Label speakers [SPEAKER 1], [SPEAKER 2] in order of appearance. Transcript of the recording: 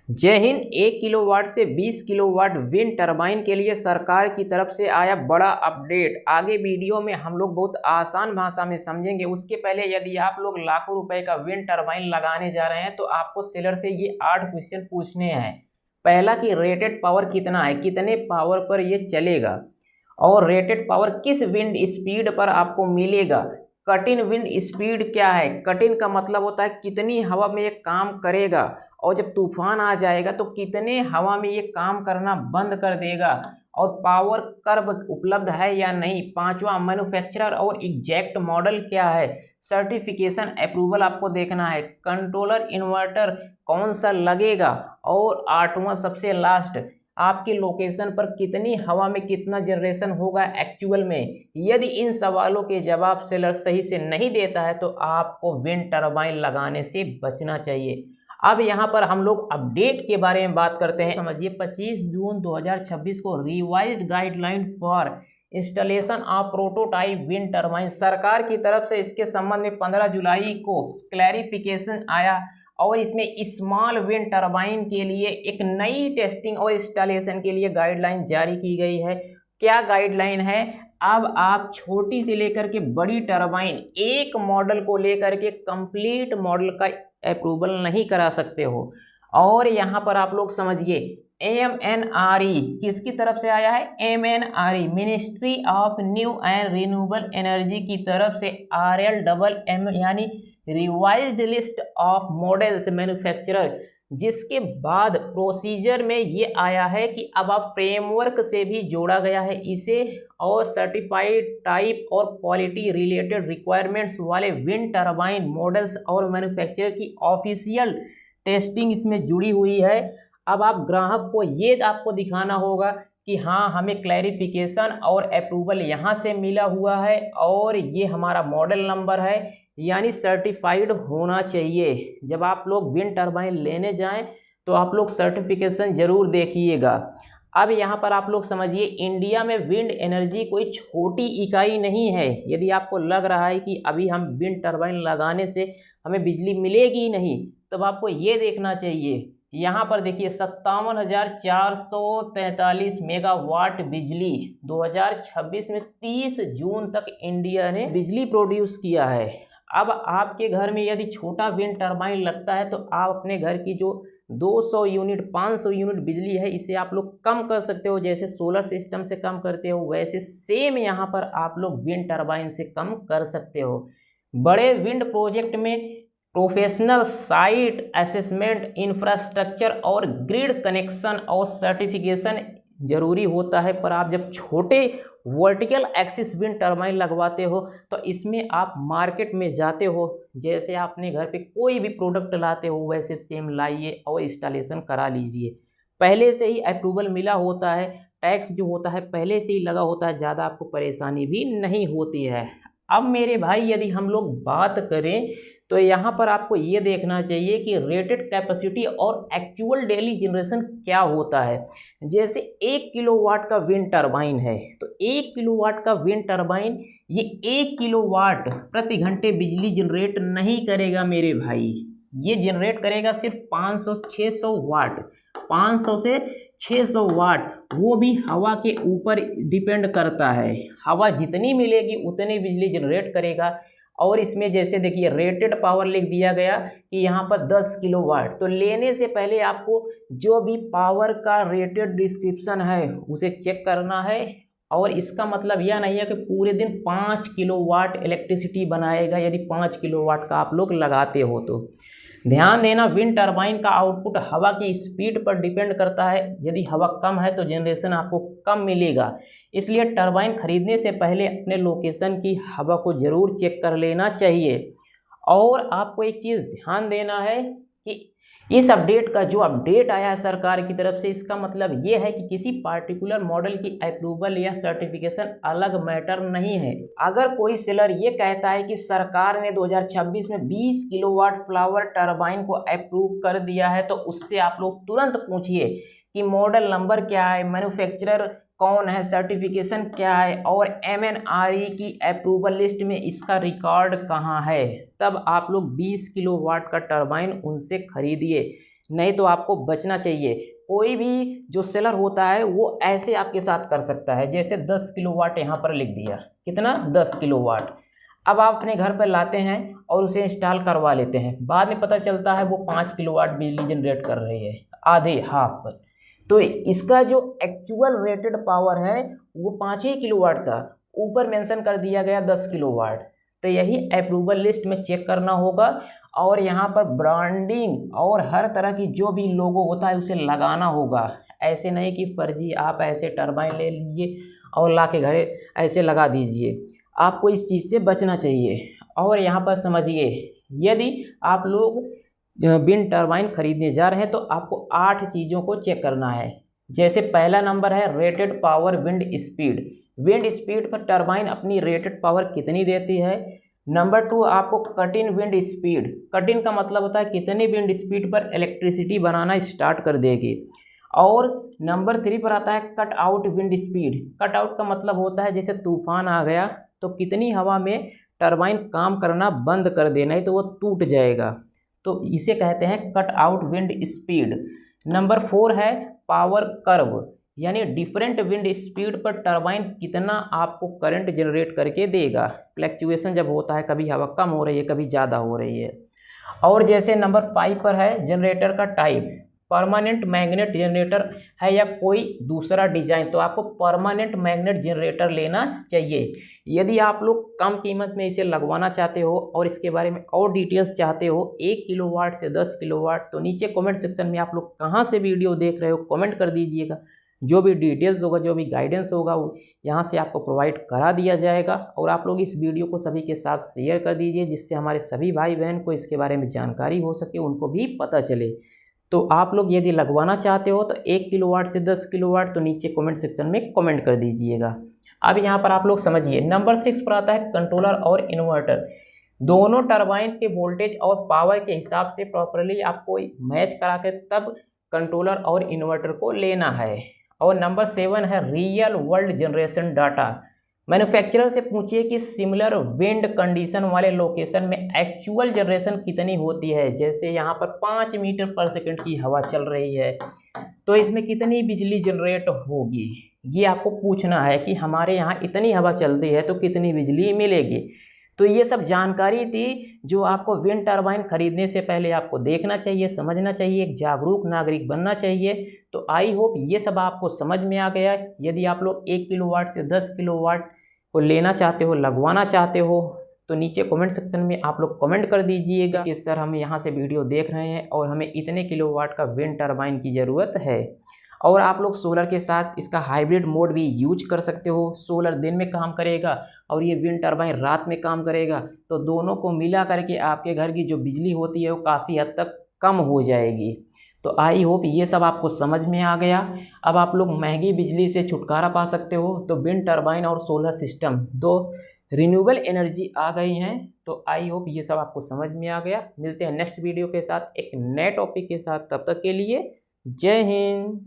[SPEAKER 1] जय हिंद। 1 किलोवाट से 20 kilowatt wind turbine के लिए सरकार की तरफ से आया बड़ा अपडेट। आगे वीडियो में हम लोग बहुत आसान भाषा में समझेंगे। उसके पहले यदि आप लोग लाखों रुपए का विंड टरबाइन लगाने जा रहे हैं तो आपको सेलर से ये 8 क्वेश्चन पूछने हैं। पहला कि रेटेड पावर कितना है, कितने पावर पर ये चलेगा, और रेटेड पावर किस विंड स्पीड पर आपको मिलेगा। कटिन विंड स्पीड क्या है, कटिन का मतलब होता है कितनी हवा में ये काम करेगा, और जब तूफान आ जाएगा तो कितने हवा में ये काम करना बंद कर देगा, और पावर कर्व उपलब्ध है या नहीं। पांचवा, मैन्युफैक्चरर और एग्जैक्ट मॉडल क्या है। सर्टिफिकेशन अप्रूवल आपको देखना है। कंट्रोलर इन्वर्टर कौन सा लगेगा। और आठवां सबसे लास्ट, आपकी लोकेशन पर कितनी हवा में कितना जनरेशन होगा एक्चुअल में। यदि इन सवालों के जवाब सेलर सही से नहीं देता है तो आपको विंड टरबाइन लगाने से बचना चाहिए। अब यहाँ पर हम लोग अपडेट के बारे में बात करते हैं। समझिए 25 जून 2026 को revised guideline for installation of prototype wind turbine सरकार की तरफ से इसके संबंध में 15 जुलाई को क्लैरिफिकेशन आया, और इसमें स्मॉल विंड टरबाइन के लिए एक नई टेस्टिंग और इंस्टॉलेशन के लिए गाइडलाइन जारी की गई है। क्या गाइडलाइन है? अब आप छोटी से लेकर के बड़ी टरबाइन एक मॉडल को लेकर के कंप्लीट मॉडल का अप्रूवल नहीं करा सकते हो। और यहाँ पर आप लोग समझिए MNRE किसकी तरफ से आया है। MNRE ministry of new and renewable energy की तरफ से RLMM यानी revised list of models manufacturer, जिसके बाद प्रोसीजर में ये आया है कि अब आप फ्रेमवर्क से भी जोड़ा गया है इसे, और सर्टिफाइड टाइप और क्वालिटी रिलेटेड रिक्वायरमेंट्स वाले विंड टरबाइन मॉडल्स और मैन्युफैक्चरर की ऑफिशियल टेस्टिंग इसमें जुड़ी हुई है। अब आप ग्राहक को ये आपको दिखाना होगा कि हाँ हमें क्लैरिफिकेशन और अप्रूवल यहाँ से मिला हुआ है, और ये हमारा मॉडल नंबर है, यानी सर्टिफाइड होना चाहिए। जब आप लोग विंड टरबाइन लेने जाएं तो आप लोग सर्टिफिकेशन जरूर देखिएगा। अब यहाँ पर आप लोग समझिए इंडिया में विंड एनर्जी कोई छोटी इकाई नहीं है। यदि आपको लग रहा है कि अभी हम विंड टरबाइन लगाने से हमें बिजली मिलेगी ही नहीं, तब आपको ये देखना चाहिए। यहाँ पर देखिए 57,443 मेगावाट बिजली 2026 में 30 जून तक इंडिया ने बिजली प्रोड्यूस किया है। अब आपके घर में यदि छोटा विंड टरबाइन लगता है तो आप अपने घर की जो 200 यूनिट 500 यूनिट बिजली है इसे आप लोग कम कर सकते हो। जैसे सोलर सिस्टम से कम करते हो वैसे सेम यहाँ पर आप लोग विंड टरबाइन से कम कर सकते हो। बड़े विंड प्रोजेक्ट में प्रोफेशनल साइट असेसमेंट, इंफ्रास्ट्रक्चर और ग्रिड कनेक्शन और सर्टिफिकेशन जरूरी होता है। पर आप जब छोटे वर्टिकल एक्सिस विंड टरबाइन लगवाते हो तो इसमें आप मार्केट में जाते हो, जैसे आप अपने घर पे कोई भी प्रोडक्ट लाते हो वैसे सेम लाइए और इंस्टॉलेशन करा लीजिए। पहले से ही अप्रूवल मिला होता है, टैक्स जो होता है पहले से ही लगा होता है, ज़्यादा आपको परेशानी भी नहीं होती है। अब मेरे भाई यदि हम लोग बात करें तो यहाँ पर आपको ये देखना चाहिए कि रेटेड कैपेसिटी और एक्चुअल डेली जनरेशन क्या होता है। जैसे 1 किलोवाट का विंड टरबाइन है तो 1 किलोवाट का विंड टरबाइन ये 1 किलोवाट प्रति घंटे बिजली जनरेट नहीं करेगा मेरे भाई। ये जनरेट करेगा सिर्फ 500-600 वाट, 500 से 600 वाट, वो भी हवा के ऊपर डिपेंड करता है। हवा जितनी मिलेगी उतनी बिजली जनरेट करेगा। और इसमें जैसे देखिए रेटेड पावर लिख दिया गया कि यहाँ पर 10 किलोवाट, तो लेने से पहले आपको जो भी पावर का रेटेड डिस्क्रिप्शन है उसे चेक करना है। और इसका मतलब यह नहीं है कि पूरे दिन 5 किलोवाट इलेक्ट्रिसिटी बनाएगा यदि 5 किलोवाट का आप लोग लगाते हो तो। ध्यान देना विंड टरबाइन का आउटपुट हवा की स्पीड पर डिपेंड करता है। यदि हवा कम है तो जनरेशन आपको कम मिलेगा, इसलिए टरबाइन खरीदने से पहले अपने लोकेशन की हवा को जरूर चेक कर लेना चाहिए। और आपको एक चीज़ ध्यान देना है कि इस अपडेट का जो अपडेट आया है सरकार की तरफ से, इसका मतलब ये है कि किसी पार्टिकुलर मॉडल की अप्रूवल या सर्टिफिकेशन अलग मैटर नहीं है। अगर कोई सेलर ये कहता है कि सरकार ने 2026 में 20 किलोवाट फ्लावर टरबाइन को अप्रूव कर दिया है तो उससे आप लोग तुरंत पूछिए कि मॉडल नंबर क्या है, मैन्युफैक्चरर कौन है, सर्टिफिकेशन क्या है, और MNRE की अप्रूवल लिस्ट में इसका रिकॉर्ड कहाँ है। तब आप लोग 20 किलोवाट का टरबाइन उनसे खरीदिए। नहीं तो आपको बचना चाहिए। कोई भी जो सेलर होता है वो ऐसे आपके साथ कर सकता है, जैसे 10 किलोवाट यहाँ पर लिख दिया, कितना 10 किलोवाट। अब आप अपने घर पर लाते हैं और उसे इंस्टॉल करवा लेते हैं, बाद में पता चलता है वो 5 किलोवाट बिजली जनरेट कर रही है, आधे हाफ पर। तो इसका जो एक्चुअल रेटेड पावर है वो 5 ही किलोवाट था, ऊपर मेंशन कर दिया गया 10 किलोवाट। तो यही अप्रूवल लिस्ट में चेक करना होगा और यहाँ पर ब्रांडिंग और हर तरह की जो भी लोगो होता है उसे लगाना होगा। ऐसे नहीं कि फर्जी आप ऐसे टरबाइन ले लीजिए और ला के घरे ऐसे लगा दीजिए, आपको इस चीज़ से बचना चाहिए। और यहाँ पर समझिए, यदि आप लोग विंड टरबाइन खरीदने जा रहे हैं तो आपको 8 चीज़ों को चेक करना है। जैसे पहला नंबर है rated power wind speed, wind speed पर टरबाइन अपनी रेटेड पावर कितनी देती है। नंबर 2 आपको cut in wind speed, cut in का मतलब होता है कितनी विंड स्पीड पर इलेक्ट्रिसिटी बनाना स्टार्ट कर देगी। और नंबर 3 पर आता है cut out wind speed, cut out का मतलब होता है जैसे तूफान आ गया तो कितनी हवा में टरबाइन काम करना बंद कर देना है तो वो टूट जाएगा, तो इसे कहते हैं cut out wind speed. Number 4 है पावर कर्व, यानी डिफरेंट विंड स्पीड पर टरबाइन कितना आपको करंट जनरेट करके देगा। फ्लैक्चुएशन जब होता है, कभी हवा कम हो रही है कभी ज़्यादा हो रही है। और जैसे नंबर 5 पर है जनरेटर का टाइप, परमानेंट मैग्नेट जनरेटर है या कोई दूसरा डिजाइन, तो आपको परमानेंट मैग्नेट जनरेटर लेना चाहिए। यदि आप लोग कम कीमत में इसे लगवाना चाहते हो और इसके बारे में और डिटेल्स चाहते हो 1 किलोवाट से 10 किलोवाट, तो नीचे कमेंट सेक्शन में आप लोग कहाँ से वीडियो देख रहे हो कमेंट कर दीजिएगा। जो भी डिटेल्स होगा, जो भी गाइडेंस होगा वो यहाँ से आपको प्रोवाइड करा दिया जाएगा। और आप लोग इस वीडियो को सभी के साथ शेयर कर दीजिए, जिससे हमारे सभी भाई बहन को इसके बारे में जानकारी हो सके, उनको भी पता चले। तो आप लोग यदि लगवाना चाहते हो तो 1 किलोवाट से 10 किलोवाट, तो नीचे कमेंट सेक्शन में कमेंट कर दीजिएगा। अब यहाँ पर आप लोग समझिए, नंबर 6 पर आता है कंट्रोलर और इन्वर्टर। दोनों टरबाइन के वोल्टेज और पावर के हिसाब से प्रॉपरली आपको मैच करा के तब कंट्रोलर और इन्वर्टर को लेना है। और नंबर 7 है real world generation data. Manufacturer से पूछिए कि सिमिलर विंड कंडीशन वाले लोकेशन में एक्चुअल जनरेशन कितनी होती है। जैसे यहाँ पर 5 मीटर पर सेकंड की हवा चल रही है तो इसमें कितनी बिजली जनरेट होगी, ये आपको पूछना है कि हमारे यहाँ इतनी हवा चलती है तो कितनी बिजली मिलेगी। तो ये सब जानकारी थी जो आपको विंड टरबाइन खरीदने से पहले आपको देखना चाहिए, समझना चाहिए, एक जागरूक नागरिक बनना चाहिए। तो आई होप ये सब आपको समझ में आ गया। यदि आप लोग 1 किलोवाट से 10 किलोवाट को लेना चाहते हो, लगवाना चाहते हो, तो नीचे कमेंट सेक्शन में आप लोग कमेंट कर दीजिएगा कि सर हम यहाँ से वीडियो देख रहे हैं और हमें इतने किलोवाट का विंड टरबाइन की ज़रूरत है। और आप लोग सोलर के साथ इसका हाइब्रिड मोड भी यूज कर सकते हो। सोलर दिन में काम करेगा और ये विंड टरबाइन रात में काम करेगा, तो दोनों को मिला करके आपके घर की जो बिजली होती है वो काफ़ी हद तक कम हो जाएगी। तो आई होप ये सब आपको समझ में आ गया। अब आप लोग महंगी बिजली से छुटकारा पा सकते हो, तो विंड टरबाइन और सोलर सिस्टम दो रिन्यूएबल एनर्जी आ गई हैं। तो आई होप ये सब आपको समझ में आ गया। मिलते हैं नेक्स्ट वीडियो के साथ एक नए टॉपिक के साथ, तब तक के लिए जय हिंद।